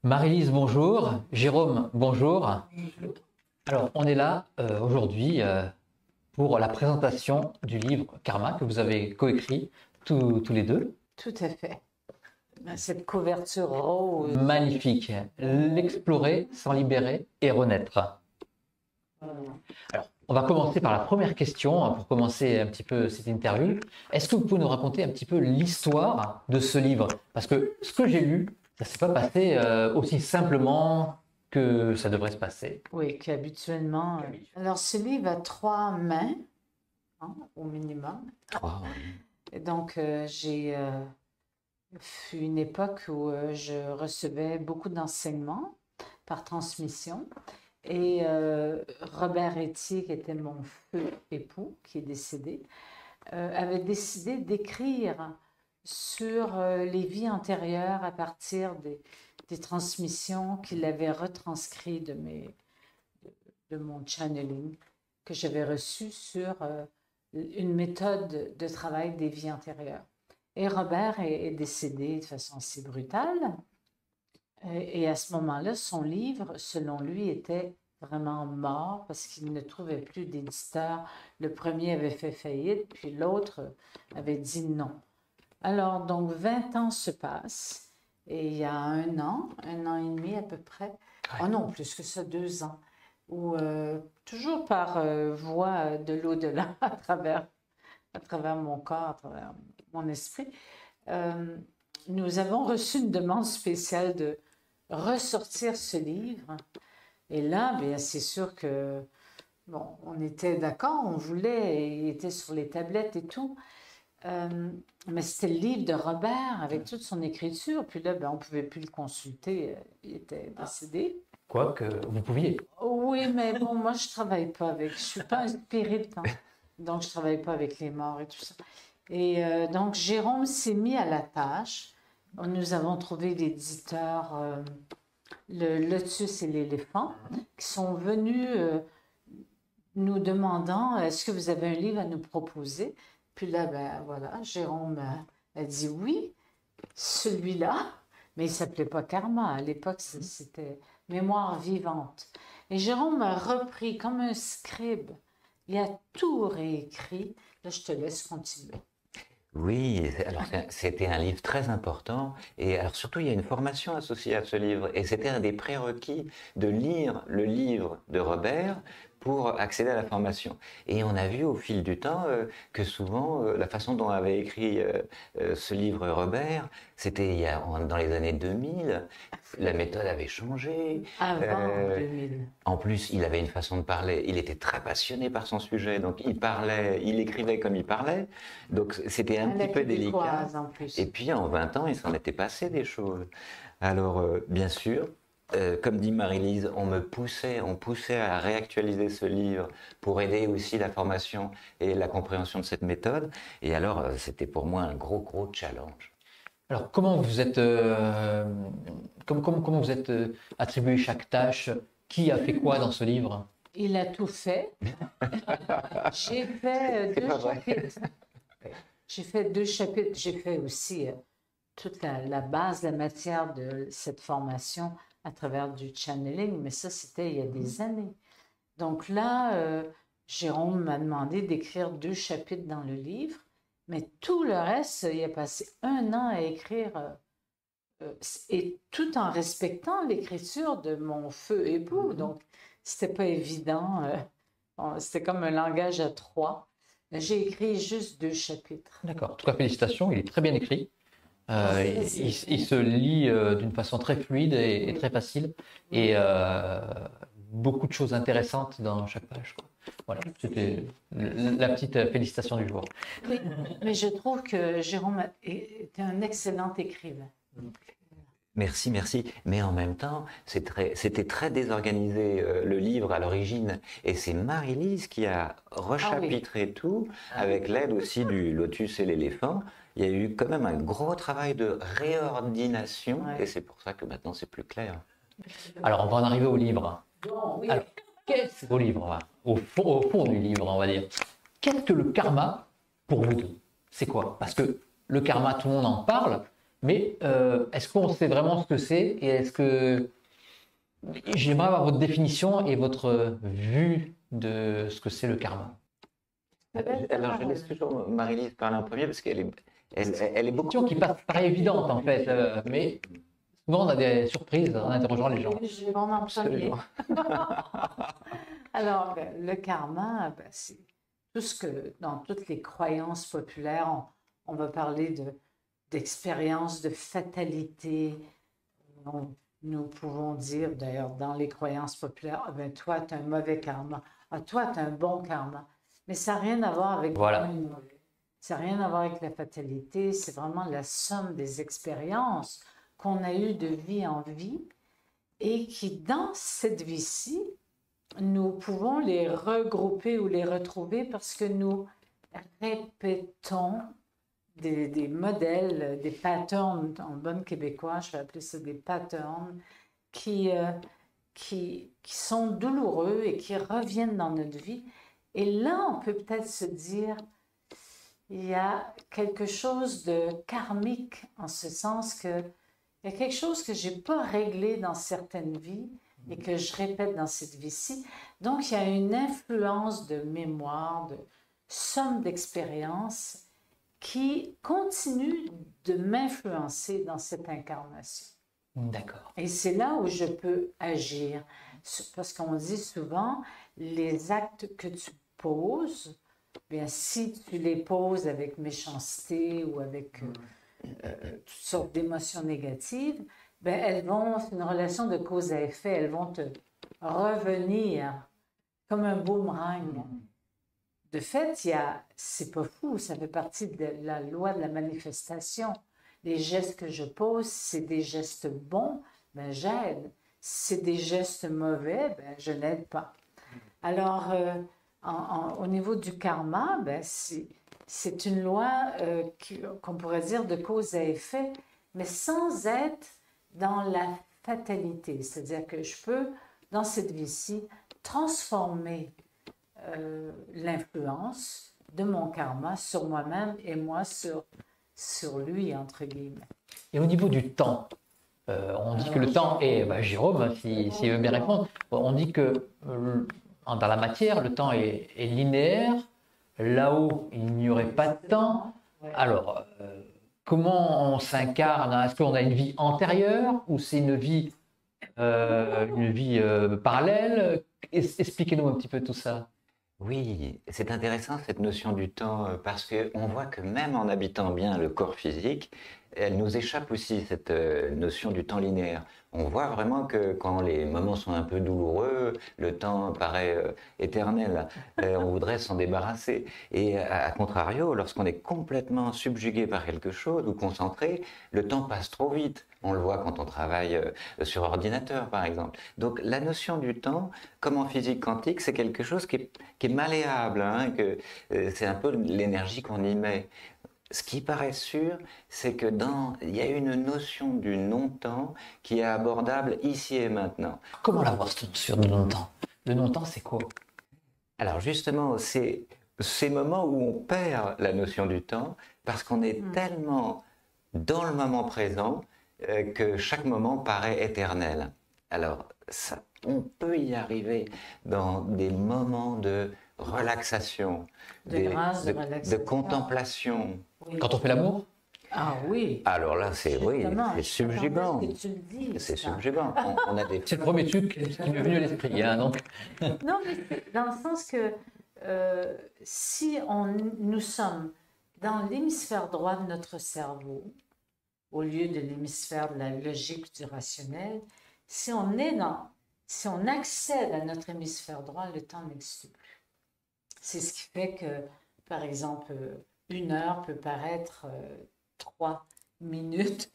Marie-Lise, bonjour. Jérôme, bonjour. Alors, on est là aujourd'hui pour la présentation du livre Karma que vous avez coécrit tous les deux. Tout à fait. Cette couverture rose. Magnifique. L'explorer, s'en libérer et renaître. Alors, on va commencer par la première question pour commencer un petit peu cette interview. Est-ce que vous pouvez nous raconter un petit peu l'histoire de ce livre? Parce que ce que j'ai lu, ça ne s'est pas passé aussi simplement que ça devrait se passer. Oui, qu'habituellement. Alors, ce livre a 3 mains, hein, au minimum. Wow. Et donc, j'ai eu une époque où je recevais beaucoup d'enseignements par transmission. Et Robert Etier, qui était mon feu époux, qui est décédé, avait décidé d'écrire sur les vies antérieures à partir des transmissions qu'il avait retranscrites de mon channeling que j'avais reçu sur une méthode de travail des vies antérieures. Et Robert est décédé de façon assez brutale. Et à ce moment-là, son livre, selon lui, était vraiment mort parce qu'il ne trouvait plus d'éditeur. Le premier avait fait faillite, puis l'autre avait dit non. Alors, donc, 20 ans se passent, et il y a un an et demi à peu près, oh non, plus que ça, 2 ans, où toujours par voie de l'au-delà, à travers mon corps, à travers mon esprit, nous avons reçu une demande spéciale de ressortir ce livre. Et là, bien, c'est sûr que, bon, on était d'accord, on voulait, il était sur les tablettes et tout. Mais c'était le livre de Robert avec toute son écriture. Puis là, ben, on ne pouvait plus le consulter. Il était décédé. Quoique, vous pouviez. Oui, mais bon, moi, je ne travaille pas avec. Je ne suis pas inspirée, hein, donc je ne travaille pas avec les morts et tout ça. Et donc, Jérôme s'est mis à la tâche. Nous avons trouvé l'éditeur, le Lotus et l'éléphant, qui sont venus nous demandant est-ce que vous avez un livre à nous proposer? Puis là, ben voilà, Jérôme a dit oui, celui-là, mais il ne s'appelait pas Karma. À l'époque, c'était Mémoire vivante. Et Jérôme a repris comme un scribe. Il a tout réécrit. Là, je te laisse continuer. Oui, alors c'était un livre très important et alors surtout il y a une formation associée à ce livre et c'était un des prérequis de lire le livre de Robert pour accéder à la formation. Et on a vu au fil du temps que souvent la façon dont avait écrit ce livre Robert, c'était dans les années 2000, la méthode avait changé. Avant 2000. En plus, il avait une façon de parler, il était très passionné par son sujet, donc il parlait, il écrivait comme il parlait, donc c'était un petit peu délicat. En plus. Et puis en 20 ans, il s'en était passé des choses. Alors, bien sûr, comme dit Marie-Lise, on poussait à réactualiser ce livre pour aider aussi la formation et la compréhension de cette méthode. Et alors, c'était pour moi un gros challenge. Alors, comment vous êtes, comment vous êtes attribué chaque tâche? Qui a fait quoi dans ce livre? Il a tout fait. J'ai fait 2 chapitres. J'ai fait 2 chapitres. J'ai fait aussi toute la base, la matière de cette formation à travers du channeling, mais ça, c'était il y a des années. Donc là, Jérôme m'a demandé d'écrire 2 chapitres dans le livre, mais tout le reste, il a passé 1 an à écrire, et tout en respectant l'écriture de mon feu époux. Donc, c'était pas évident. C'était comme un langage à 3. J'ai écrit juste 2 chapitres. D'accord. En tout cas, félicitations, il est très bien écrit. Il se lit d'une façon très fluide et très facile et beaucoup de choses intéressantes dans chaque page, quoi. Voilà, c'était la petite félicitation du jour. Oui, mais je trouve que Jérôme était un excellent écrivain. Merci. Mais en même temps, c'était très désorganisé le livre à l'origine. Et c'est Marie-Lise qui a rechapitré tout, avec l'aide aussi du Lotus et l'éléphant. Il y a eu quand même un gros travail de réordination. Et c'est pour ça que maintenant c'est plus clair. Alors, on va en arriver au livre. Bon, oui. Alors, qu'est-ce au livre, au fond du livre, on va dire. Qu'est-ce que le karma pour vous deux? C'est quoi? Parce que le karma, tout le monde en parle, Mais est-ce qu'on sait vraiment ce que c'est et est-ce que j'aimerais avoir votre définition et votre vue de ce que c'est le karma. Alors, je laisse toujours Marie-Lise parler en premier parce qu'elle est, elle est beaucoup. Question qui passe pas évidente en fait, mais souvent on a des surprises en interrogeant les gens. Je vais en premier. Alors, le karma, c'est tout ce que, dans toutes les croyances populaires, on va parler d'expérience, de fatalité. Nous pouvons dire, d'ailleurs, dans les croyances populaires, ah ben, toi, tu as un mauvais karma. Ah, toi, tu as un bon karma. Mais ça n'a rien à voir avec Voilà. le mauvais. Ça n'a rien à voir avec la fatalité. C'est vraiment la somme des expériences qu'on a eues de vie en vie et qui, dans cette vie-ci, nous pouvons les regrouper ou les retrouver parce que nous répétons des modèles, des patterns, en bon québécois, je vais appeler ça des patterns, qui sont douloureux et qui reviennent dans notre vie. Et là, on peut peut-être se dire, il y a quelque chose de karmique, en ce sens que il y a quelque chose que je n'ai pas réglé dans certaines vies et que je répète dans cette vie-ci. Donc, il y a une influence de mémoire, de somme d'expériences qui continue de m'influencer dans cette incarnation. D'accord. Et c'est là où je peux agir. Parce qu'on dit souvent, les actes que tu poses, bien, si tu les poses avec méchanceté ou avec toutes sortes d'émotions négatives, ben, c'est une relation de cause à effet, elles vont te revenir comme un boomerang. De fait, c'est pas fou, ça fait partie de la loi de la manifestation. Les gestes que je pose, c'est des gestes bons, ben j'aide. Si c'est des gestes mauvais, ben je n'aide pas. Alors, au niveau du karma, ben c'est une loi qu'on pourrait dire de cause à effet, mais sans être dans la fatalité. C'est-à-dire que je peux, dans cette vie-ci, transformer l'influence de mon karma sur moi-même et moi sur lui, entre guillemets. Et au niveau du temps, on dit que le temps est, Jérôme, s'il veut bien répondre, on dit que dans la matière, le temps est linéaire, là-haut, il n'y aurait pas de temps. Alors, comment on s'incarne? Est-ce qu'on a une vie antérieure ou c'est une vie parallèle? Expliquez-nous un petit peu tout ça. Oui, c'est intéressant cette notion du temps parce qu'on voit que même en habitant bien le corps physique, elle nous échappe aussi cette notion du temps linéaire. On voit vraiment que quand les moments sont un peu douloureux, le temps paraît éternel. On voudrait s'en débarrasser. Et à contrario, lorsqu'on est complètement subjugué par quelque chose ou concentré, le temps passe trop vite. On le voit quand on travaille sur ordinateur, par exemple. Donc la notion du temps, comme en physique quantique, c'est quelque chose qui est malléable, hein, c'est un peu l'énergie qu'on y met. Ce qui paraît sûr, c'est que il y a une notion du non-temps qui est abordable ici et maintenant. Comment l'avoir cette notion de non-temps? Le non-temps, c'est quoi? Alors justement, c'est ces moments où on perd la notion du temps parce qu'on est tellement dans le moment présent que chaque moment paraît éternel. Alors, on peut y arriver dans des moments de relaxation, de contemplation. Oui. Quand on fait l'amour? Ah oui. Alors là, c'est subjugant. C'est subjugant. C'est le premier truc qui m'est venu à l'esprit. Hein, donc. Non, mais dans le sens que si nous sommes dans l'hémisphère droit de notre cerveau, au lieu de l'hémisphère de la logique du rationnel, si on accède à notre hémisphère droit, le temps n'existe plus. C'est ce qui fait que, par exemple, 1 heure peut paraître 3 minutes,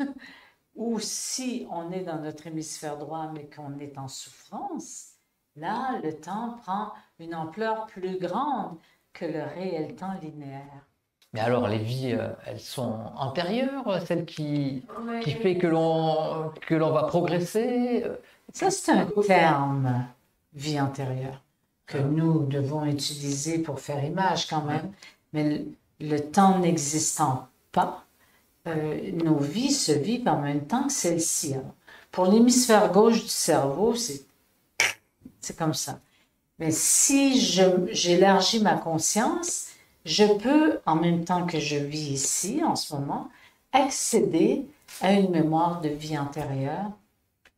ou si on est dans notre hémisphère droit mais qu'on est en souffrance, là, le temps prend une ampleur plus grande que le réel temps linéaire. Mais alors, les vies, elles sont antérieures, celles qui fait que l'on va progresser? Ça, c'est un terme, vie antérieure, que nous devons utiliser pour faire image quand même. Mais le temps n'existant pas, nos vies se vivent en même temps que celle-ci. Pour l'hémisphère gauche du cerveau, c'est comme ça. Mais si j'élargis ma conscience, je peux, en même temps que je vis ici, en ce moment, accéder à une mémoire de vie antérieure,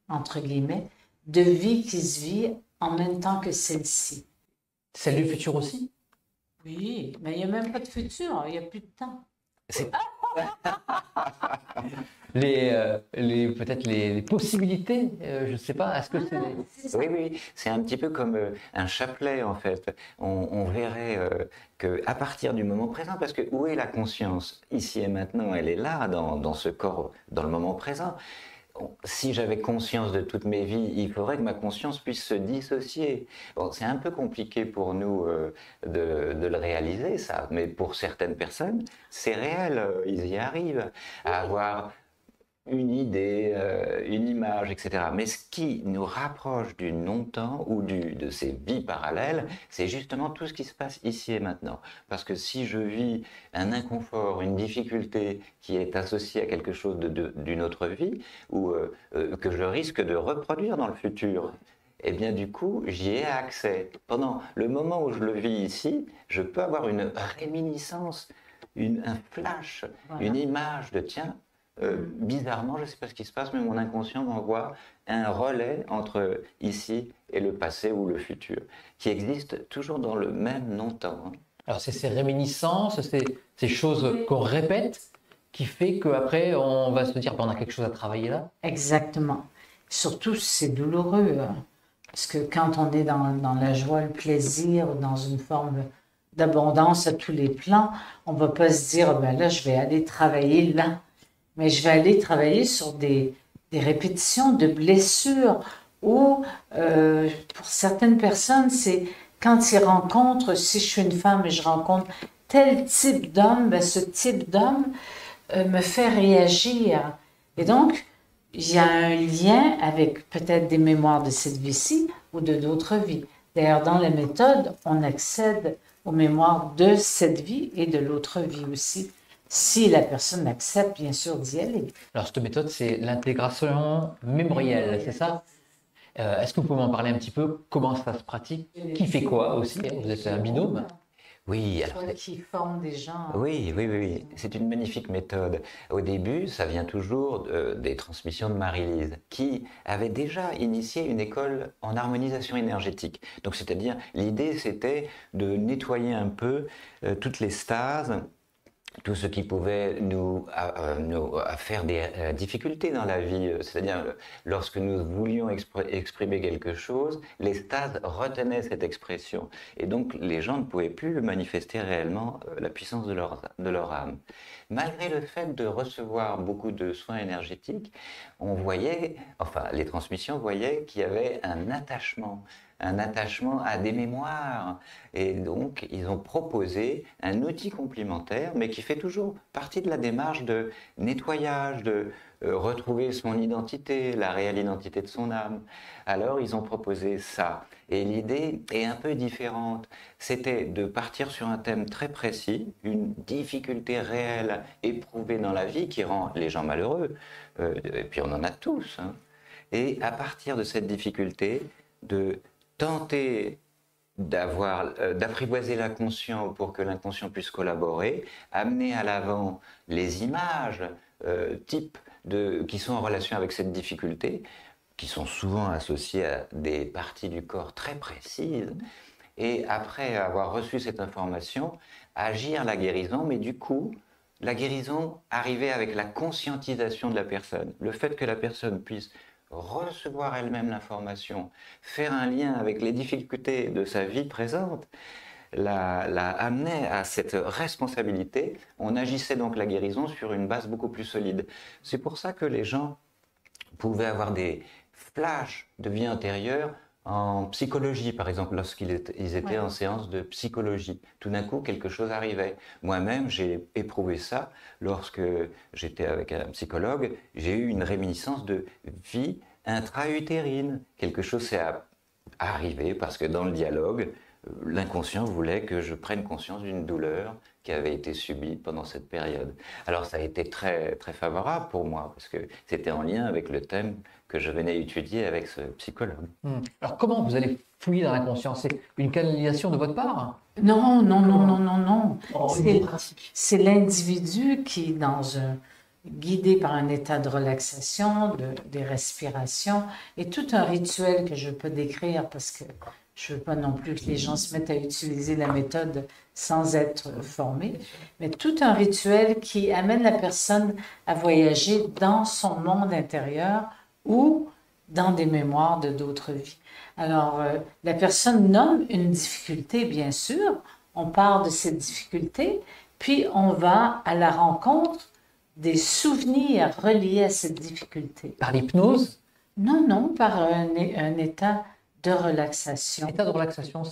entre guillemets, de vie qui se vit en même temps que celle-ci. Celle du futur aussi? Oui, mais il n'y a même pas de futur, il n'y a plus de temps. Peut-être les possibilités, je ne sais pas, est-ce que c'est... Oui, oui, c'est un petit peu comme un chapelet en fait. On verrait qu'à partir du moment présent, parce que où est la conscience? Ici et maintenant, elle est là, dans ce corps, dans le moment présent. Si j'avais conscience de toutes mes vies, il faudrait que ma conscience puisse se dissocier. Bon, c'est un peu compliqué pour nous de le réaliser, ça, mais pour certaines personnes, c'est réel, ils y arrivent à avoir une idée, une image, etc. Mais ce qui nous rapproche du non-temps ou de ces vies parallèles, c'est justement tout ce qui se passe ici et maintenant. Parce que si je vis un inconfort, une difficulté qui est associée à quelque chose d'une autre vie, ou que je risque de reproduire dans le futur, eh bien du coup, j'y ai accès. Pendant le moment où je le vis ici, je peux avoir une réminiscence, un flash, Voilà. une image de tiens, bizarrement, je ne sais pas ce qui se passe, mais mon inconscient m'envoie un relais entre ici et le passé ou le futur, qui existe toujours dans le même non-temps. Alors, c'est ces réminiscences, ces choses qu'on répète qui fait qu'après, on va se dire, ben, on a quelque chose à travailler là. Exactement. Surtout, c'est douloureux, hein. Parce que quand on est dans la joie, le plaisir, dans une forme d'abondance à tous les plans, on ne va pas se dire, ben là, je vais aller travailler là. Mais je vais aller travailler sur des répétitions de blessures ou pour certaines personnes, c'est quand ils rencontrent, si je suis une femme et je rencontre tel type d'homme, ben ce type d'homme me fait réagir. Et donc, il y a un lien avec peut-être des mémoires de cette vie-ci ou de d'autres vies. D'ailleurs, dans la méthode, on accède aux mémoires de cette vie et de l'autre vie aussi, si la personne accepte, bien sûr, d'y aller. Alors, cette méthode, c'est l'intégration mémorielle, c'est ça? Est-ce que vous pouvez m'en parler un petit peu? Comment ça se pratique? Qui fait quoi aussi? Vous êtes un binôme? Oui, alors. Toi qui forme des gens. Oui, oui, oui, oui. C'est une magnifique méthode. Au début, ça vient toujours des transmissions de Marie-Lise, qui avait déjà initié une école en harmonisation énergétique. Donc, c'est-à-dire, l'idée, c'était de nettoyer un peu toutes les stases, tout ce qui pouvait nous faire des difficultés dans la vie. C'est-à-dire, lorsque nous voulions exprimer quelque chose, les stases retenaient cette expression. Et donc, les gens ne pouvaient plus manifester réellement la puissance de leur âme. Malgré le fait de recevoir beaucoup de soins énergétiques, on voyait, enfin, les transmissions voyaient qu'il y avait un attachement à des mémoires. Et donc, ils ont proposé un outil complémentaire, mais qui fait toujours partie de la démarche de nettoyage, de retrouver son identité, la réelle identité de son âme. Alors, ils ont proposé ça. Et l'idée est un peu différente. C'était de partir sur un thème très précis, une difficulté réelle éprouvée dans la vie qui rend les gens malheureux. Et puis, on en a tous, hein. Et à partir de cette difficulté, de tenter d'apprivoiser l'inconscient pour que l'inconscient puisse collaborer, amener à l'avant les images types qui sont en relation avec cette difficulté, qui sont souvent associées à des parties du corps très précises, et après avoir reçu cette information, agir la guérison, mais du coup, la guérison arrivait avec la conscientisation de la personne, le fait que la personne puisse recevoir elle-même l'information, faire un lien avec les difficultés de sa vie présente, la amenait à cette responsabilité. On agissait donc la guérison sur une base beaucoup plus solide. C'est pour ça que les gens pouvaient avoir des flashs de vie intérieure en psychologie, par exemple, lorsqu'ils étaient en séance de psychologie. Tout d'un coup, quelque chose arrivait. Moi-même, j'ai éprouvé ça lorsque j'étais avec un psychologue. J'ai eu une réminiscence de vie intra-utérine. Quelque chose s'est arrivé parce que dans le dialogue, l'inconscient voulait que je prenne conscience d'une douleur qui avaient été subies pendant cette période. Alors ça a été très, très favorable pour moi, parce que c'était en lien avec le thème que je venais étudier avec ce psychologue. Alors, comment vous allez fouiller dans l'inconscient? C'est une canalisation de votre part? Non, non, non, non, non, non. Oh, C'est l'individu qui, guidé par un état de relaxation, des respirations, et tout un rituel que je peux décrire parce que je ne veux pas non plus que les gens se mettent à utiliser la méthode sans être formés, mais tout un rituel qui amène la personne à voyager dans son monde intérieur ou dans des mémoires de d'autres vies. Alors, la personne nomme une difficulté, bien sûr, on part de cette difficulté, puis on va à la rencontre des souvenirs reliés à cette difficulté. Par l'hypnose? Non, non, par un état de relaxation. État de relaxation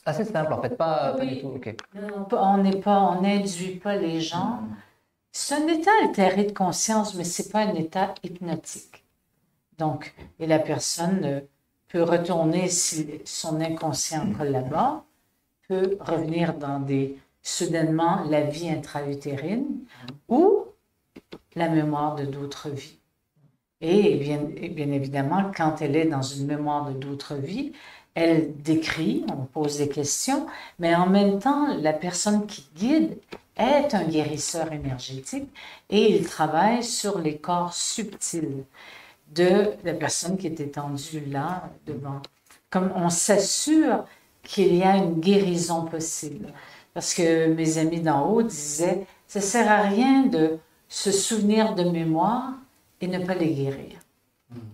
assez simple en fait, pas du tout. Ok. Non, on n'induit pas les gens. C'est un état altéré de conscience, mais c'est pas un état hypnotique. Donc, et la personne peut retourner si son inconscient collabore, peut revenir dans soudainement la vie intra-utérine ou la mémoire de d'autres vies. Et bien évidemment, quand elle est dans une mémoire de d'autres vies, elle décrit, on pose des questions, mais en même temps, la personne qui guide est un guérisseur énergétique et il travaille sur les corps subtils de la personne qui est étendue là devant. Comme on s'assure qu'il y a une guérison possible. Parce que mes amis d'en haut disaient, ça ne sert à rien de se souvenir de mémoire et ne pas les guérir.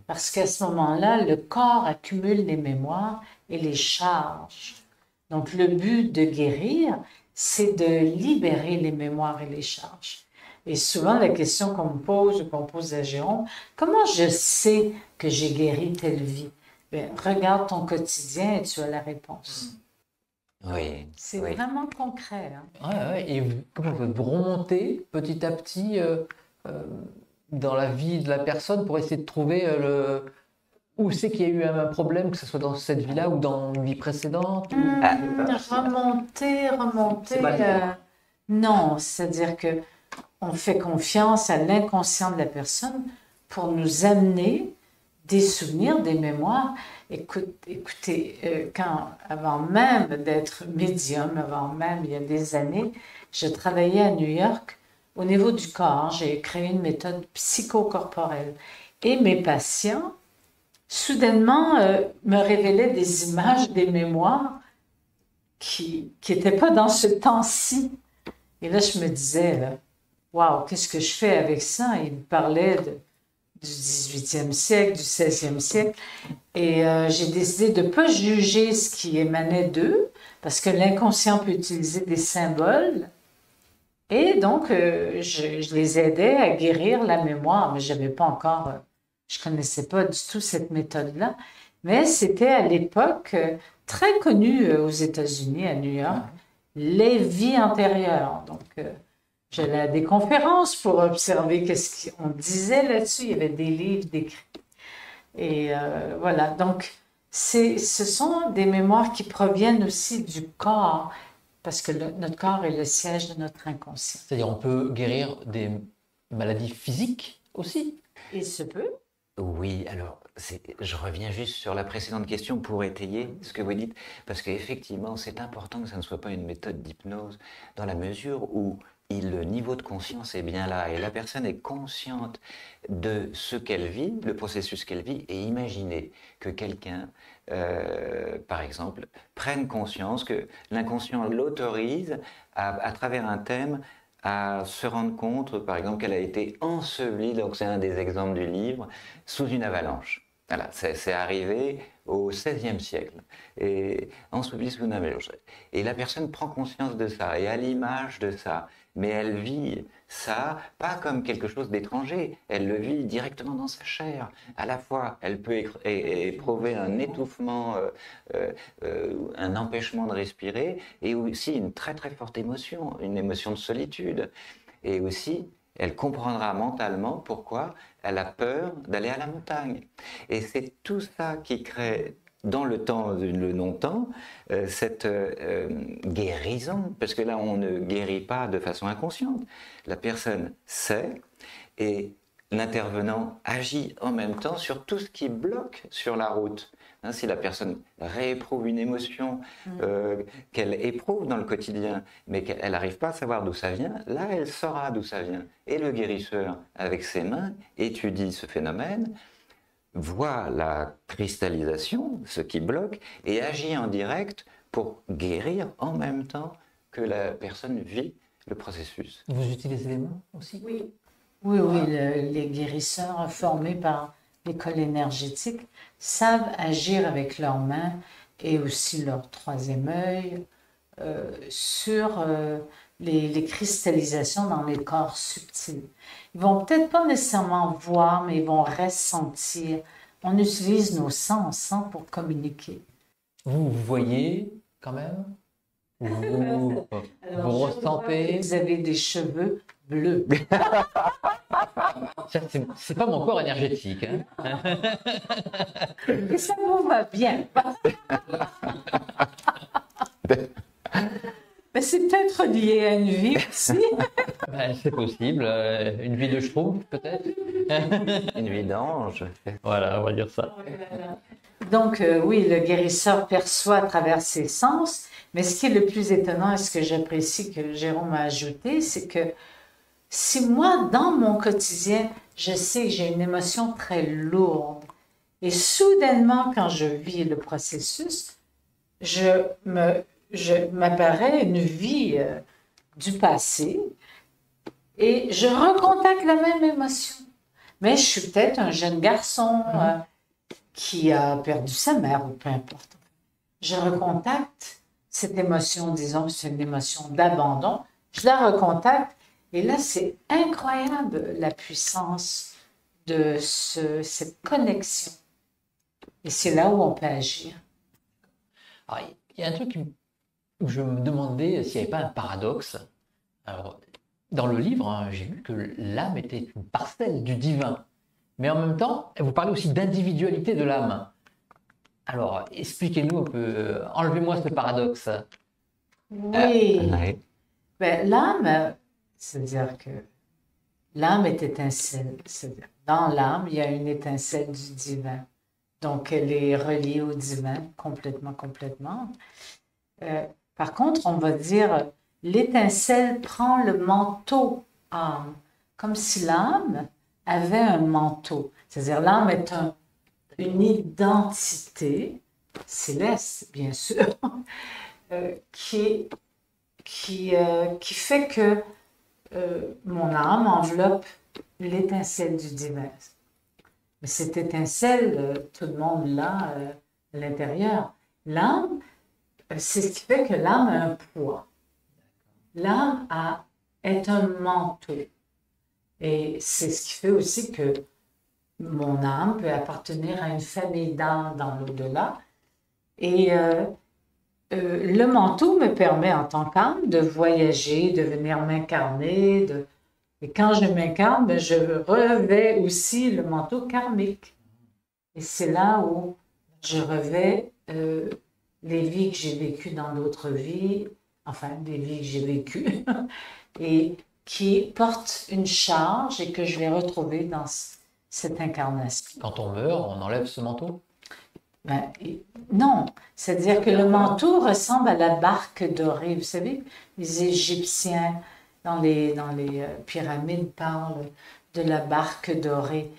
Parce qu'à ce moment-là, le corps accumule les mémoires et les charge. Donc, le but de guérir, c'est de libérer les mémoires et les charges. Et souvent, la question qu'on me pose ou qu'on pose à Jérôme, comment je sais que j'ai guéri telle vie? Bien, regarde ton quotidien et tu as la réponse. Oui. C'est oui. vraiment concret. Hein? Ouais, et comment vous remontez petit à petit dans la vie de la personne pour essayer de trouver où c'est qu'il y a eu un problème, que ce soit dans cette vie-là ou dans une vie précédente? Remonter. Non, c'est-à-dire que on fait confiance à l'inconscient de la personne pour nous amener des souvenirs, des mémoires. Écoutez, avant même d'être médium, avant même, il y a des années, je travaillais à New York au niveau du corps. J'ai créé une méthode psychocorporelle. Et mes patients, soudainement, me révélaient des images, des mémoires qui n'étaient pas dans ce temps-ci. Et là, je me disais, waouh, qu'est-ce que je fais avec ça? Il me parlait du 18e siècle, du 16e siècle. Et j'ai décidé de ne pas juger ce qui émanait d'eux, parce que l'inconscient peut utiliser des symboles. Et donc, je les aidais à guérir la mémoire, mais j'avais pas encore, je connaissais pas du tout cette méthode-là. Mais c'était à l'époque très connu aux États-Unis, à New York, les vies antérieures. Donc, j'allais à des conférences pour observer qu'est-ce qu'on disait là-dessus. Il y avait des livres décrits. Et voilà, donc ce sont des mémoires qui proviennent aussi du corps, parce que notre corps est le siège de notre inconscient. C'est-à-dire on peut guérir des maladies physiques aussi? Il se peut. Oui, alors je reviens juste sur la précédente question pour étayer ce que vous dites, parce qu'effectivement c'est important que ça ne soit pas une méthode d'hypnose dans la mesure où le niveau de conscience est bien là et la personne est consciente de ce qu'elle vit, le processus qu'elle vit, et imaginez que quelqu'un, par exemple, prenne conscience que l'inconscient l'autorise à travers un thème à se rendre compte, par exemple, qu'elle a été ensevelie, donc c'est un des exemples du livre, sous une avalanche. Voilà, c'est arrivé au XVIe siècle, et ensevelie sous une avalanche. Et la personne prend conscience de ça, et à l'image de ça, mais elle vit ça pas comme quelque chose d'étranger, elle le vit directement dans sa chair. À la fois, elle peut éprouver un étouffement, un empêchement de respirer, et aussi une très très forte émotion, une émotion de solitude. Et aussi, elle comprendra mentalement pourquoi elle a peur d'aller à la montagne. Et c'est tout ça qui crée dans le temps, le non-temps, cette guérison, parce que là, on ne guérit pas de façon inconsciente. La personne sait et l'intervenant agit en même temps sur tout ce qui bloque sur la route. Hein, si la personne rééprouve une émotion qu'elle éprouve dans le quotidien, mais qu'elle n'arrive pas à savoir d'où ça vient, là, elle saura d'où ça vient. Et le guérisseur, avec ses mains, étudie ce phénomène, voit la cristallisation, ce qui bloque, et agit en direct pour guérir en même temps que la personne vit le processus. Vous utilisez les mains aussi? Oui. Oui, les guérisseurs formés par l'école énergétique savent agir avec leurs mains et aussi leur troisième œil sur les cristallisations dans les corps subtils. Ils vont peut-être pas nécessairement voir, mais ils vont ressentir. On utilise nos sens pour communiquer. Vous voyez quand même? Vous ressentez? Vous avez des cheveux bleus. C'est pas mon corps énergétique. Hein. Et ça vous va bien. Mais c'est peut-être lié à une vie aussi. Ben, c'est possible. Une vie de schtroumpf, peut-être. Une vie d'ange. Voilà, on va dire ça. Donc, oui, le guérisseur perçoit à travers ses sens, mais ce qui est le plus étonnant et ce que j'apprécie que Jérôme a ajouté, c'est que si moi, dans mon quotidien, je sais que j'ai une émotion très lourde, et soudainement, quand je vis le processus, m'apparaît une vie du passé, et je recontacte la même émotion. Mais je suis peut-être un jeune garçon qui a perdu sa mère, ou peu importe. Je recontacte cette émotion, disons que c'est une émotion d'abandon, je la recontacte, et là, c'est incroyable la puissance de cette connexion. Et c'est là où on peut agir. Alors, il y a un truc où je me demandais s'il n'y avait pas un paradoxe. Alors, dans le livre, hein, j'ai vu que l'âme était une parcelle du divin. Mais en même temps, vous parlez aussi d'individualité de l'âme. Alors, expliquez-nous un peu, enlevez-moi ce paradoxe. Oui. Ouais. Ben, l'âme, c'est-à-dire que l'âme est étincelle. C'est-à-dire, dans l'âme, il y a une étincelle du divin. Donc, elle est reliée au divin complètement. Par contre, on va dire, l'étincelle prend le manteau âme, comme si l'âme avait un manteau. C'est-à-dire, l'âme est une identité céleste, bien sûr, qui fait que mon âme enveloppe l'étincelle du divin. Mais cette étincelle, tout le monde l'a à l'intérieur. L'âme, c'est ce qui fait que l'âme a un poids. L'âme est un manteau. Et c'est ce qui fait aussi que mon âme peut appartenir à une famille d'âmes dans l'au-delà. Et le manteau me permet en tant qu'âme de voyager, de venir m'incarner. Et quand je m'incarne, ben, je revêts aussi le manteau karmique. Et c'est là où je revêts les vies que j'ai vécues dans d'autres vies, enfin des vies que j'ai vécues, et qui portent une charge et que je vais retrouver dans cette incarnation. Quand on meurt, on enlève ce manteau? Ben, non, c'est-à-dire que le manteau ressemble à la barque dorée. Vous savez, les Égyptiens, dans les pyramides, parlent de la barque dorée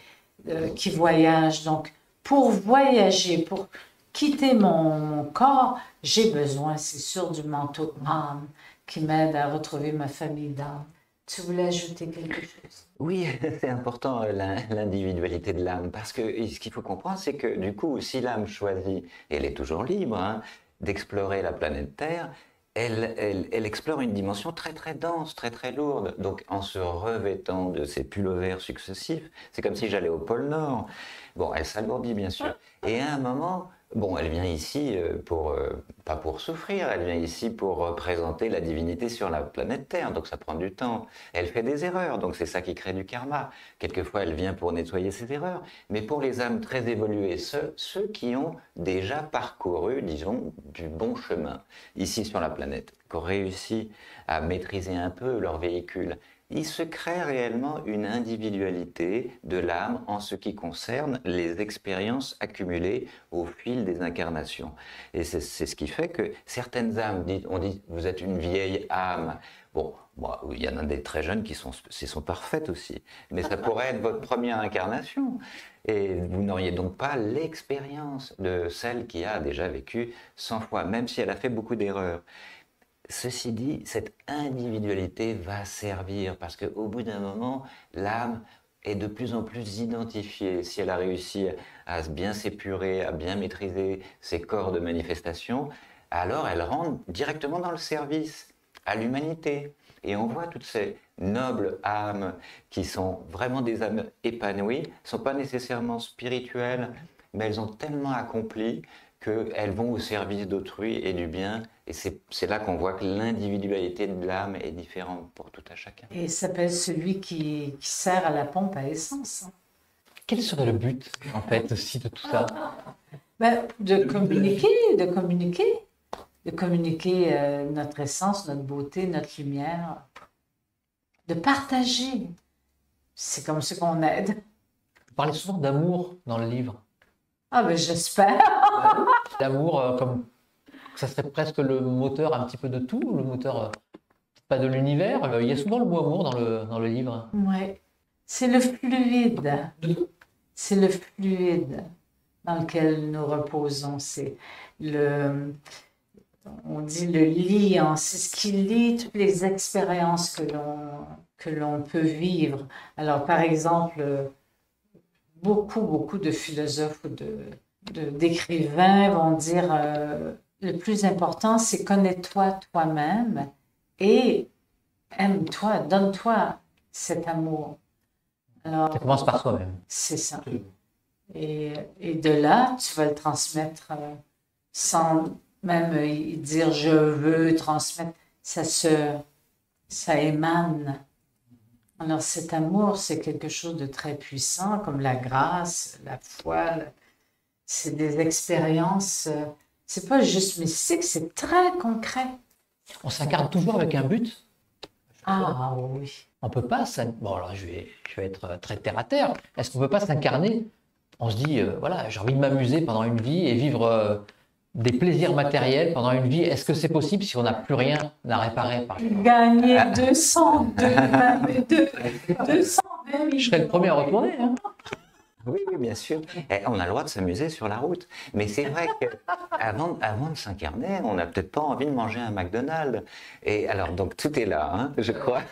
qui voyage. Donc, pour voyager, pour quitter mon corps, j'ai besoin, c'est sûr, du manteau âme qui m'aide à retrouver ma famille d'âme. Tu voulais ajouter quelque chose? Oui, c'est important l'individualité de l'âme, parce que ce qu'il faut comprendre, c'est que du coup, si l'âme choisit, et elle est toujours libre, hein, d'explorer la planète Terre, elle explore une dimension très très dense, très très lourde. Donc en se revêtant de ces pullovers successifs, c'est comme si j'allais au pôle Nord. Bon, elle s'alourdit bien sûr. Et à un moment, Bon, elle vient ici pas pour souffrir, elle vient ici pour représenter la divinité sur la planète Terre, donc ça prend du temps. Elle fait des erreurs, donc c'est ça qui crée du karma. Quelquefois, elle vient pour nettoyer ses erreurs, mais pour les âmes très évoluées, ceux qui ont déjà parcouru, disons, du bon chemin ici sur la planète, qui ont réussi à maîtriser un peu leur véhicule, il se crée réellement une individualité de l'âme en ce qui concerne les expériences accumulées au fil des incarnations. Et c'est ce qui fait que certaines âmes, on dit, vous êtes une vieille âme. Bon, moi, il y en a des très jeunes qui sont parfaites aussi. Mais ça pourrait être votre première incarnation. Et vous n'auriez donc pas l'expérience de celle qui a déjà vécu 100 fois, même si elle a fait beaucoup d'erreurs. Ceci dit, cette individualité va servir parce qu'au bout d'un moment, l'âme est de plus en plus identifiée. Si elle a réussi à bien s'épurer, à bien maîtriser ses corps de manifestation, alors elle rentre directement dans le service à l'humanité. Et on voit toutes ces nobles âmes qui sont vraiment des âmes épanouies, ne sont pas nécessairement spirituelles, mais elles ont tellement accompli qu'elles vont au service d'autrui et du bien. Et c'est là qu'on voit que l'individualité de l'âme est différente pour tout à chacun. Et il s'appelle celui qui sert à la pompe à essence. Hein. Quel serait le but, en fait, aussi de tout ça? Ben, de communiquer notre essence, notre beauté, notre lumière, de partager. C'est comme ça qu'on aide. Vous parlez souvent d'amour dans le livre. Ah ben j'espère. D'amour comme ça serait presque le moteur un petit peu de tout, le moteur pas de l'univers. Il y a souvent le mot amour dans le livre. Oui, c'est le fluide. C'est le fluide dans lequel nous reposons. C'est on dit le liant, c'est ce qui lie toutes les expériences que l'on peut vivre. Alors par exemple, beaucoup de philosophes ou d'écrivains vont dire le plus important, c'est connais-toi toi-même et aime-toi, donne-toi cet amour. Alors, Ça commence par soi-même. c'est ça. Et de là, tu vas le transmettre sans même dire je veux transmettre. Ça émane. Alors cet amour, c'est quelque chose de très puissant, comme la grâce, la foi. C'est des expériences. C'est pas juste mystique, c'est très concret. On s'incarne toujours avec un but. Ah oui. On peut pas bon alors je vais être très terre à terre. Est-ce qu'on peut pas s'incarner? On se dit voilà, j'ai envie de m'amuser pendant une vie et vivre des plaisirs matériels pendant une vie. Est-ce que c'est possible si on n'a plus rien à réparer par exemple? Gagner 220 000. Je serais le premier à retourner. Hein. Oui, bien sûr. Et on a le droit de s'amuser sur la route. Mais c'est vrai qu'avant de s'incarner, on n'a peut-être pas envie de manger un McDonald's. Et alors, donc, tout est là, hein, je crois.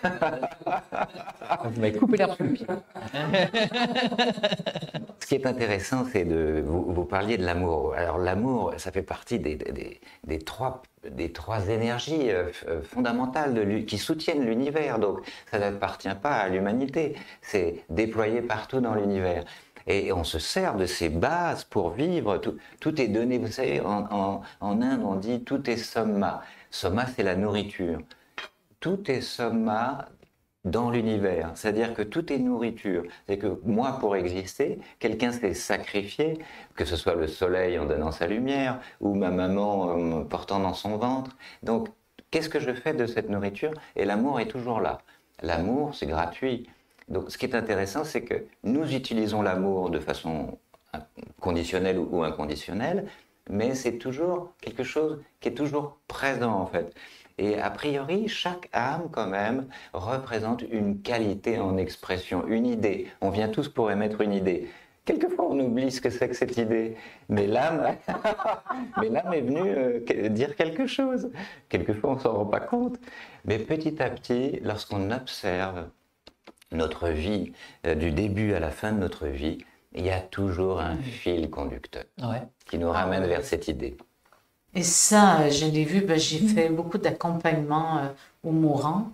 Vous m'avez coupé l'herbe sous le pied. Ce qui est intéressant, c'est vous parliez de l'amour. Alors, l'amour, ça fait partie des trois énergies fondamentales qui soutiennent l'univers. Donc, ça n'appartient pas à l'humanité. C'est déployé partout dans l'univers. Et on se sert de ces bases pour vivre. Tout est donné. Vous savez, en Inde, on dit tout est soma. Soma, c'est la nourriture. Tout est soma dans l'univers. C'est-à-dire que tout est nourriture. C'est que moi, pour exister, quelqu'un s'est sacrifié, que ce soit le soleil en donnant sa lumière, ou ma maman en me portant dans son ventre. Donc, qu'est-ce que je fais de cette nourriture? Et l'amour est toujours là. L'amour, c'est gratuit. Donc, ce qui est intéressant, c'est que nous utilisons l'amour de façon conditionnelle ou inconditionnelle, mais c'est toujours quelque chose qui est toujours présent, en fait. Et a priori, chaque âme, quand même, représente une qualité en expression, une idée. On vient tous pour émettre une idée. Quelquefois, on oublie ce que c'est que cette idée. Mais l'âme est venue dire quelque chose. Quelquefois, on ne s'en rend pas compte. Mais petit à petit, lorsqu'on observe notre vie, du début à la fin de notre vie, il y a toujours un fil conducteur qui nous ramène vers cette idée. Et ça, je l'ai vu, j'ai fait beaucoup d'accompagnement aux mourants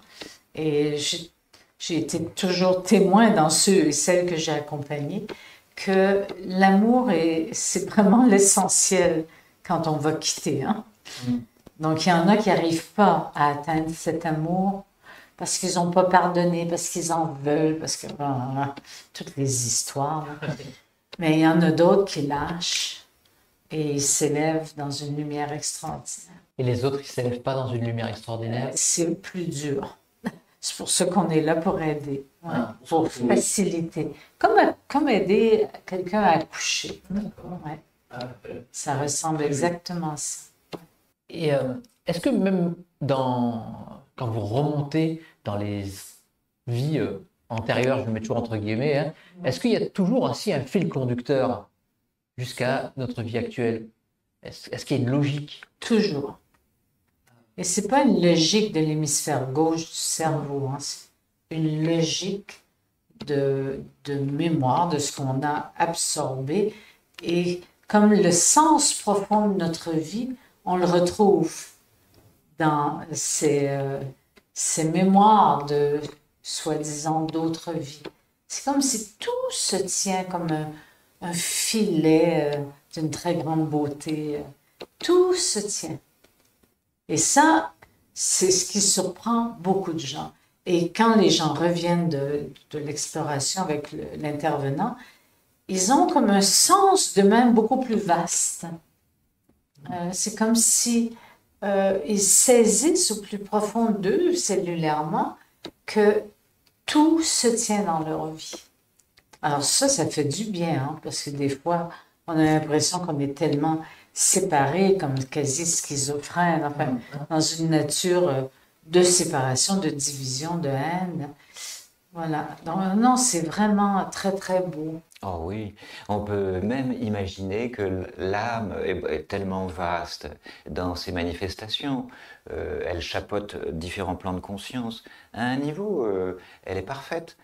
et j'ai été toujours témoin dans ceux et celles que j'ai accompagnés que l'amour, c'est vraiment l'essentiel quand on va quitter. Hein? Donc, il y en a qui n'arrivent pas à atteindre cet amour parce qu'ils n'ont pas pardonné, parce qu'ils en veulent, parce que toutes les histoires. Mais il y en a d'autres qui lâchent et ils s'élèvent dans une lumière extraordinaire. Et les autres, ils ne s'élèvent pas dans une lumière extraordinaire? C'est plus dur. C'est pour ça qu'on est là pour aider, pour faciliter. Comme aider quelqu'un à accoucher. Ouais. Ça ressemble exactement à ça. Et est-ce que même quand vous remontez dans les vies antérieures, je le mets toujours entre guillemets, hein, est-ce qu'il y a toujours aussi un fil conducteur jusqu'à notre vie actuelle? Est-ce qu'il y a une logique? Toujours. Et c'est pas une logique de l'hémisphère gauche du cerveau, hein. C'est une logique de mémoire, de ce qu'on a absorbé. Et comme le sens profond de notre vie, on le retrouve dans ces mémoires de, soi-disant, d'autres vies. C'est comme si tout se tient comme un filet d'une très grande beauté. Tout se tient. Et ça, c'est ce qui surprend beaucoup de gens. Et quand les gens reviennent de l'exploration avec l'intervenant, ils ont comme un sens d'eux-mêmes beaucoup plus vaste. C'est comme si ils saisissent au plus profond d'eux, cellulairement, que tout se tient dans leur vie. Alors ça fait du bien, hein, parce que des fois, on a l'impression qu'on est tellement séparés, comme quasi schizophrènes, enfin, dans une nature de séparation, de division, de haine. Voilà. Donc, non, c'est vraiment très, très beau. Oh oui, on peut même imaginer que l'âme est tellement vaste dans ses manifestations. Elle chapeaute différents plans de conscience. À un niveau, elle est parfaite.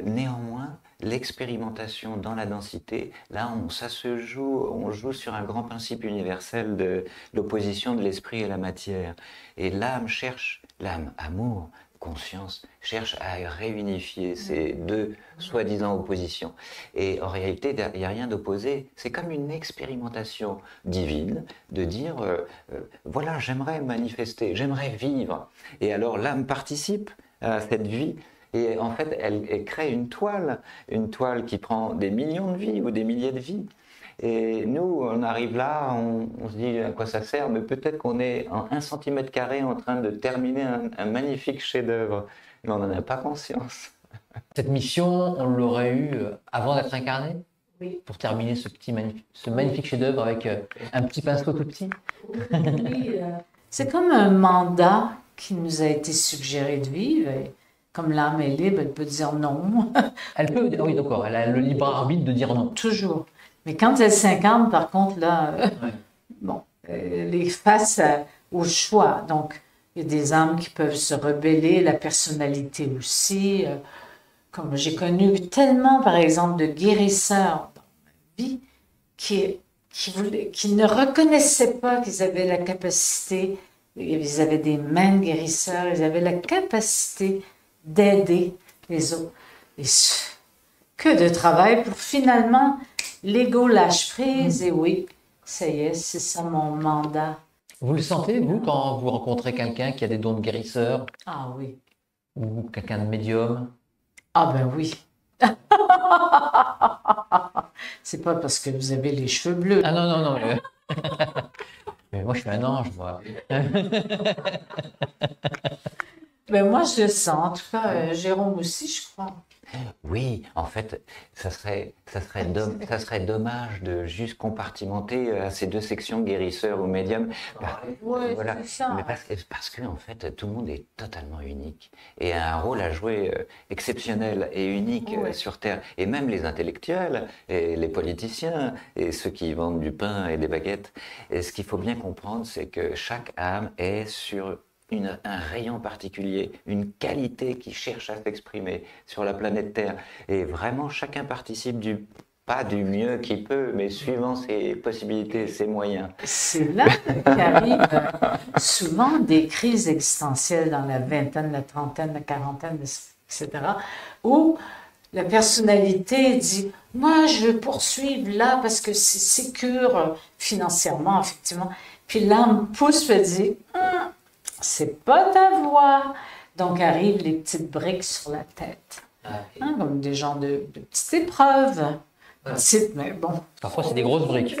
Néanmoins, l'expérimentation dans la densité, là, ça se joue, on joue sur un grand principe universel de l'opposition de l'esprit et la matière. Et l'âme, amour, conscience, cherche à réunifier ces deux soi-disant oppositions. Et en réalité, il n'y a rien d'opposé. C'est comme une expérimentation divine de dire, voilà, j'aimerais manifester, j'aimerais vivre. Et alors l'âme participe à cette vie. Et en fait, elle crée une toile qui prend des millions de vies ou des milliers de vies. Et nous, on arrive là, on se dit à quoi ça sert, mais peut-être qu'on est en 1 cm² en train de terminer un magnifique chef-d'œuvre, mais on n'en a pas conscience. Cette mission, on l'aurait eue avant d'être incarné? Oui. Pour terminer ce magnifique chef-d'œuvre avec un petit pinceau tout petit? Oui, c'est comme un mandat qui nous a été suggéré de vivre. Et comme l'âme est libre, elle peut dire non. Elle peut, oui, d'accord, elle a le libre arbitre de dire non. Toujours. Mais quand elle s'incarne, par contre, là, bon, elle est face au choix. Donc, il y a des âmes qui peuvent se rebeller, la personnalité aussi. Comme j'ai connu tellement, par exemple, de guérisseurs dans ma vie qui ne reconnaissaient pas qu'ils avaient la capacité, ils avaient des mains de guérisseurs, ils avaient la capacité d'aider les autres. Et que de travail pour finalement, l'ego lâche prise et oui, ça y est, c'est ça mon mandat. Vous le sentez, vous, quand vous rencontrez quelqu'un qui a des dons de guérisseur? Ah oui. Ou quelqu'un de médium? Ah ben oui. C'est pas parce que vous avez les cheveux bleus. Ah non, non, non. Mais moi, je suis un ange, moi. Ben moi, je le sens. En tout cas, Jérôme aussi, je crois. Oui, en fait, ça serait dommage de juste compartimenter à ces deux sections, guérisseurs ou médium. Oui, Voilà. c'est ça. Mais parce que en fait, tout le monde est totalement unique et a un rôle à jouer exceptionnel et unique sur Terre. Et même les intellectuels, et les politiciens, et ceux qui vendent du pain et des baguettes. Et ce qu'il faut bien comprendre, c'est que chaque âme est sur un rayon particulier, une qualité qui cherche à s'exprimer sur la planète Terre. Et vraiment, chacun participe pas du mieux qu'il peut, mais suivant ses possibilités, ses moyens. C'est là qu'arrivent souvent des crises existentielles dans la vingtaine, la trentaine, la quarantaine, etc., où la personnalité dit, moi, je veux poursuivre là parce que c'est sécure financièrement, effectivement. Puis l'âme pousse me dit, c'est pas ta voie. Donc arrivent les petites briques sur la tête. Hein, comme des genres de petites épreuves. Petites, mais bon. Parfois, c'est des grosses briques.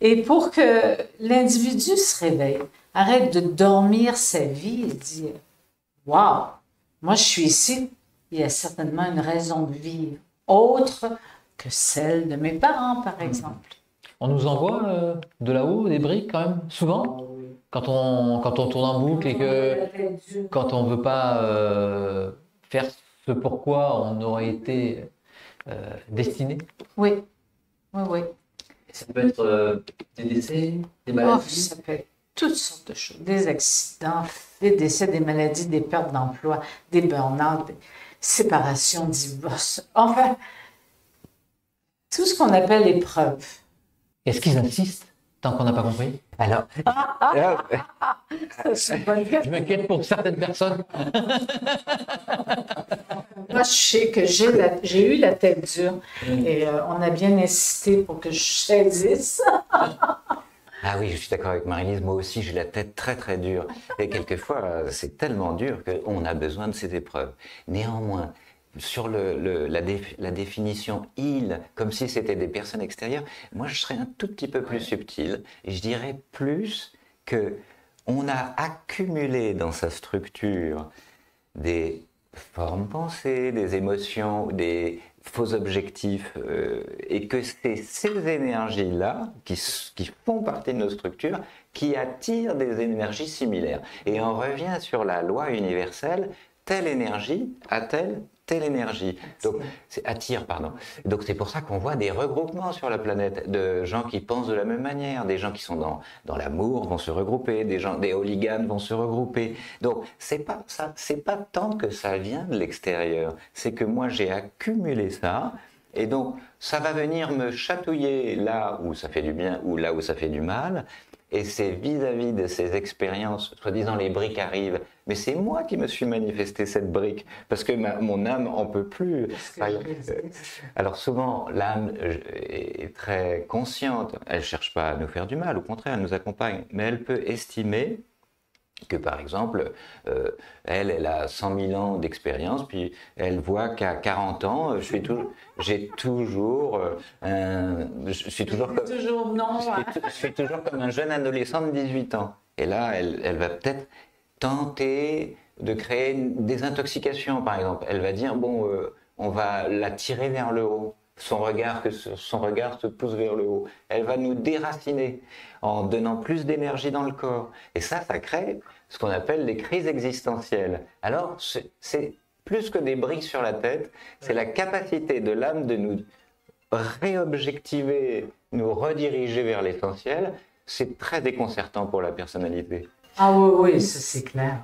Et pour que l'individu se réveille, arrête de dormir sa vie et dit, waouh, moi je suis ici, il y a certainement une raison de vivre autre que celle de mes parents, par exemple. On nous envoie de là-haut des briques quand même, souvent, quand on tourne en boucle et que quand on ne veut pas faire ce pourquoi on aurait été destiné. Oui, oui, oui. Ça peut être des décès, des Oh, maladies. ça peut être toutes sortes de choses, des accidents, des décès, des maladies, des pertes d'emploi, des burn-out, des séparations, divorces, enfin, tout ce qu'on appelle épreuve. Est-ce qu'ils insistent tant qu'on n'a pas compris? Alors, C'est une bonne question. Je m'inquiète pour certaines personnes. Moi, je sais que j'ai eu la tête dure et on a bien insisté pour que je choisisse. ah oui, je suis d'accord avec Marie-Lise, moi aussi j'ai la tête très très dure. Et quelquefois, c'est tellement dur qu'on a besoin de ces épreuves. Néanmoins, sur la définition « il », comme si c'était des personnes extérieures, moi je serais un tout petit peu plus subtil et je dirais plus que on a accumulé dans sa structure des formes pensées, des émotions, des faux objectifs, et que c'est ces énergies-là qui font partie de nos structures qui attirent des énergies similaires. Et on revient sur la loi universelle, telle énergie attelle telle énergie. Donc, attire, pardon. Donc, c'est pour ça qu'on voit des regroupements sur la planète de gens qui pensent de la même manière, des gens qui sont dans l'amour vont se regrouper, des hooligans vont se regrouper. Donc, c'est pas ça, c'est pas tant que ça vient de l'extérieur, c'est que moi j'ai accumulé ça. Et donc, ça va venir me chatouiller là où ça fait du bien ou là où ça fait du mal. Et c'est vis-à-vis de ces expériences, soi-disant les briques arrivent, mais c'est moi qui me suis manifesté cette brique, parce que mon âme en peut plus. Alors souvent, l'âme est très consciente, elle ne cherche pas à nous faire du mal, au contraire, elle nous accompagne, mais elle peut estimer que par exemple, elle a 100 000 ans d'expérience, puis elle voit qu'à 40 ans, je suis toujours comme un jeune adolescent de 18 ans. Et là, elle va peut-être tenter de créer une désintoxication, par exemple. Elle va dire, bon, on va la tirer vers le haut. Son regard se pousse vers le haut. Elle va nous déraciner en donnant plus d'énergie dans le corps. Et ça crée ce qu'on appelle les crises existentielles. Alors, c'est plus que des briques sur la tête, c'est la capacité de l'âme de nous réobjectiver, nous rediriger vers l'essentiel. C'est très déconcertant pour la personnalité. Ah oui, oui, ça c'est clair.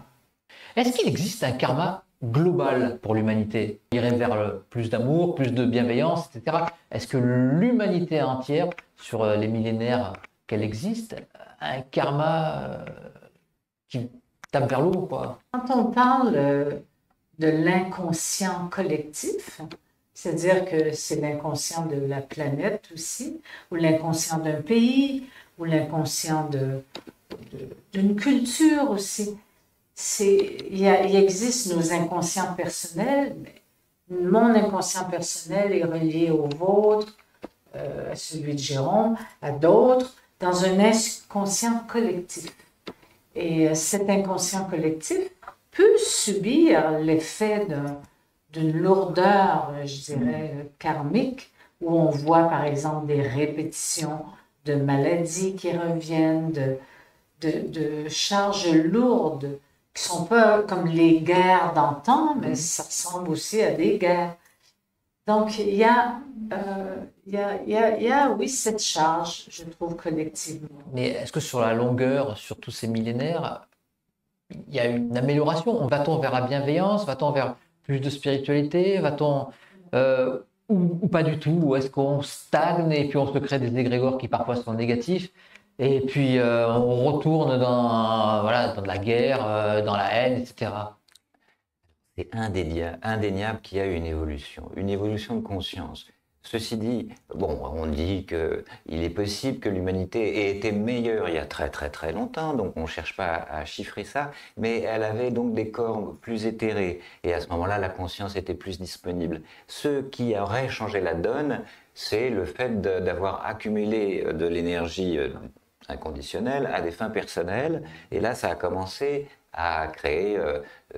Est-ce qu'il existe un karma global pour l'humanité, irait vers plus d'amour, plus de bienveillance, etc. Est-ce que l'humanité entière, sur les millénaires qu'elle existe, a un karma qui tape vers le haut, quoi? Quand on parle de l'inconscient collectif, c'est-à-dire que c'est l'inconscient de la planète aussi, ou l'inconscient d'un pays, ou l'inconscient d'une culture aussi. Il existe nos inconscients personnels, mais mon inconscient personnel est relié au vôtre, à celui de Jérôme, à d'autres, dans un inconscient collectif. Et cet inconscient collectif peut subir l'effet d'une lourdeur, je dirais, karmique, où on voit par exemple des répétitions de maladies qui reviennent, de charges lourdes, qui sont pas comme les guerres d'antan, mais ça ressemble aussi à des guerres. Donc, il y a, oui, cette charge, je trouve, collectivement. Mais est-ce que sur la longueur, sur tous ces millénaires, il y a une amélioration? Va-t-on vers la bienveillance? Va-t-on vers plus de spiritualité? Va-t-on ou pas du tout? Ou est-ce qu'on stagne et puis on se crée des égrégores qui parfois sont négatifs? Et puis on retourne dans la guerre, dans la haine, etc. C'est indéniable qu'il y a une évolution de conscience. Ceci dit, bon, on dit qu'il est possible que l'humanité ait été meilleure il y a très très très longtemps, donc on ne cherche pas à chiffrer ça, mais elle avait donc des corps plus éthérés, et à ce moment-là, la conscience était plus disponible. Ce qui aurait changé la donne, c'est le fait d'avoir accumulé de l'énergie inconditionnelle à des fins personnelles, et là, ça a commencé à créer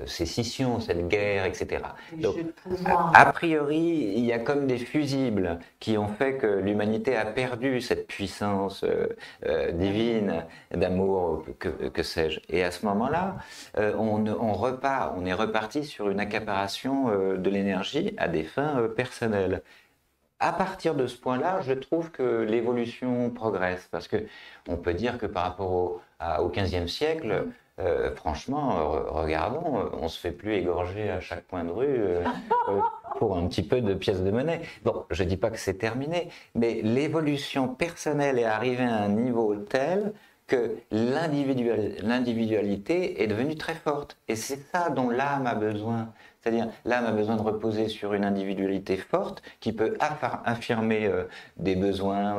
ces scissions, cette guerre, etc. Donc, a priori, il y a comme des fusibles qui ont fait que l'humanité a perdu cette puissance divine d'amour, que sais-je. Et à ce moment-là, on est reparti sur une accaparation de l'énergie à des fins personnelles. À partir de ce point-là, je trouve que l'évolution progresse, parce que on peut dire que par rapport au XVe siècle, franchement, regardons, on se fait plus égorger à chaque coin de rue pour un petit peu de pièces de monnaie. Bon, je dis pas que c'est terminé, mais l'évolution personnelle est arrivée à un niveau tel que l'individualité est devenue très forte. Et c'est ça dont l'âme a besoin. C'est-à-dire, l'âme a besoin de reposer sur une individualité forte qui peut affirmer des besoins,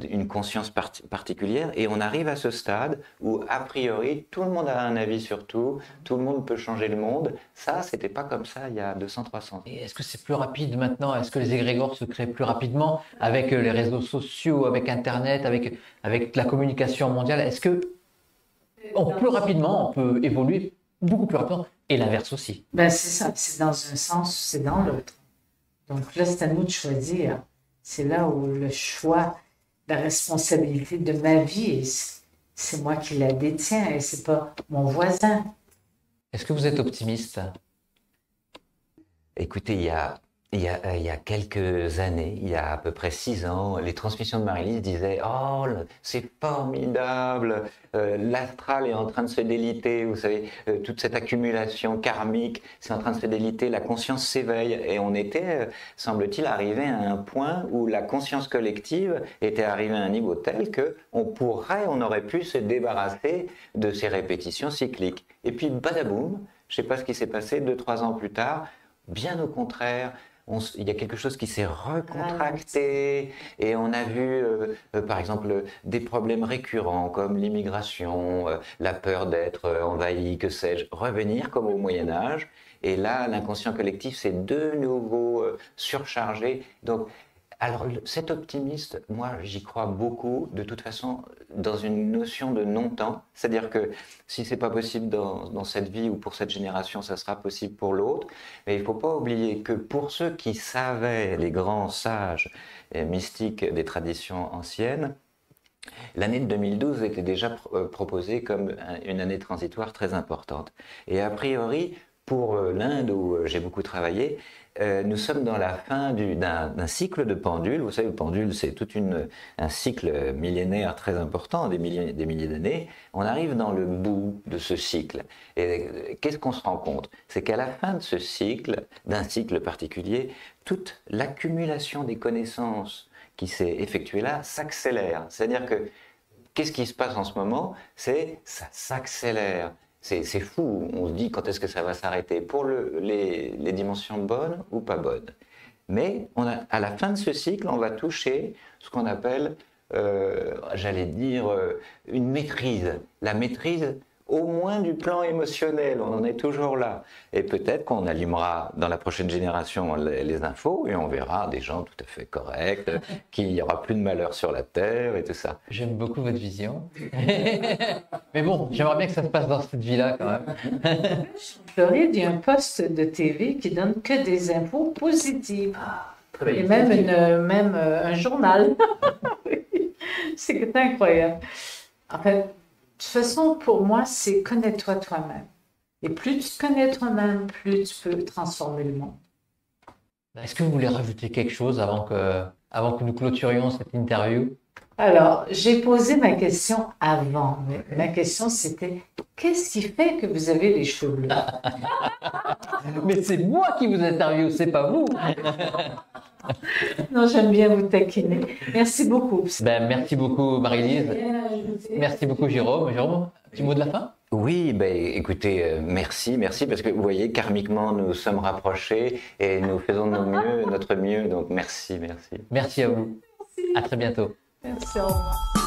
une conscience particulière. Et on arrive à ce stade où, a priori, tout le monde a un avis sur tout, tout le monde peut changer le monde. Ça, c'était pas comme ça il y a 200-300 ans. Et est-ce que c'est plus rapide maintenant? Est-ce que les égrégores se créent plus rapidement avec les réseaux sociaux, avec Internet, avec la communication mondiale? Est-ce que plus rapidement, on peut évoluer beaucoup plus rapidement? Et l'inverse aussi. Ben, c'est ça, c'est dans un sens, c'est dans l'autre. Donc là, c'est à nous de choisir. C'est là où le choix, la responsabilité de ma vie, c'est moi qui la détiens et c'est pas mon voisin. Est-ce que vous êtes optimiste? Écoutez, il y a quelques années, il y a à peu près 6 ans, les transmissions de Marie-Lise disaient « Oh, c'est formidable, l'astral est en train de se déliter, vous savez, toute cette accumulation karmique, c'est en train de se déliter, la conscience s'éveille. » Et on était, semble-t-il, arrivé à un point où la conscience collective était arrivée à un niveau tel qu'on aurait pu se débarrasser de ces répétitions cycliques. Et puis, badaboum, je ne sais pas ce qui s'est passé, 2-3 ans plus tard, bien au contraire, il y a quelque chose qui s'est recontracté et on a vu, par exemple, des problèmes récurrents comme l'immigration, la peur d'être envahi, que sais-je, revenir comme au Moyen-Âge. Et là, l'inconscient collectif s'est de nouveau surchargé. Donc, alors, cet optimiste, moi, j'y crois beaucoup, de toute façon, dans une notion de non-temps. C'est-à-dire que si c'est pas possible dans cette vie ou pour cette génération, ça sera possible pour l'autre. Mais il faut pas oublier que pour ceux qui savaient, les grands sages et mystiques des traditions anciennes, l'année de 2012 était déjà proposée comme une année transitoire très importante. Et a priori, pour l'Inde, où j'ai beaucoup travaillé, nous sommes dans la fin d'un cycle de pendule. Vous savez, le pendule, c'est tout un cycle millénaire très important, des milliers d'années. On arrive dans le bout de ce cycle. Et qu'est-ce qu'on se rend compte? C'est qu'à la fin de ce cycle, d'un cycle particulier, toute l'accumulation des connaissances qui s'est effectuée là s'accélère. C'est-à-dire que, qu'est-ce qui se passe en ce moment? Ça s'accélère. C'est fou, on se dit quand est-ce que ça va s'arrêter pour les dimensions bonnes ou pas bonnes. Mais à la fin de ce cycle, on va toucher ce qu'on appelle, j'allais dire, une maîtrise. La maîtrise au moins du plan émotionnel, on en est toujours là. Et peut-être qu'on allumera dans la prochaine génération les infos et on verra des gens tout à fait corrects, qu'il n'y aura plus de malheur sur la Terre et tout ça. J'aime beaucoup votre vision. Mais bon, j'aimerais bien que ça se passe dans cette vie-là quand même. En Floride, il y a un poste de TV qui donne que des infos positives. Et même un journal. C'est incroyable. En fait, de toute façon, pour moi, c'est connais-toi toi-même. Et plus tu te connais toi-même, plus tu peux transformer le monde. Est-ce que vous voulez rajouter quelque chose avant que nous clôturions cette interview? Alors, j'ai posé ma question avant. Mais ma question, c'était, qu'est-ce qui fait que vous avez les cheveux bleus? Mais c'est moi qui vous interviewe, c'est pas vous. Non, j'aime bien vous taquiner. Merci beaucoup. Ben, merci beaucoup Marie-Lise. Merci beaucoup Jérôme. Jérôme, un petit mot de la fin? Oui, ben, écoutez, merci, parce que vous voyez, karmiquement, nous sommes rapprochés et nous faisons notre mieux, donc merci. Merci à vous. À très bientôt. Merci, au revoir.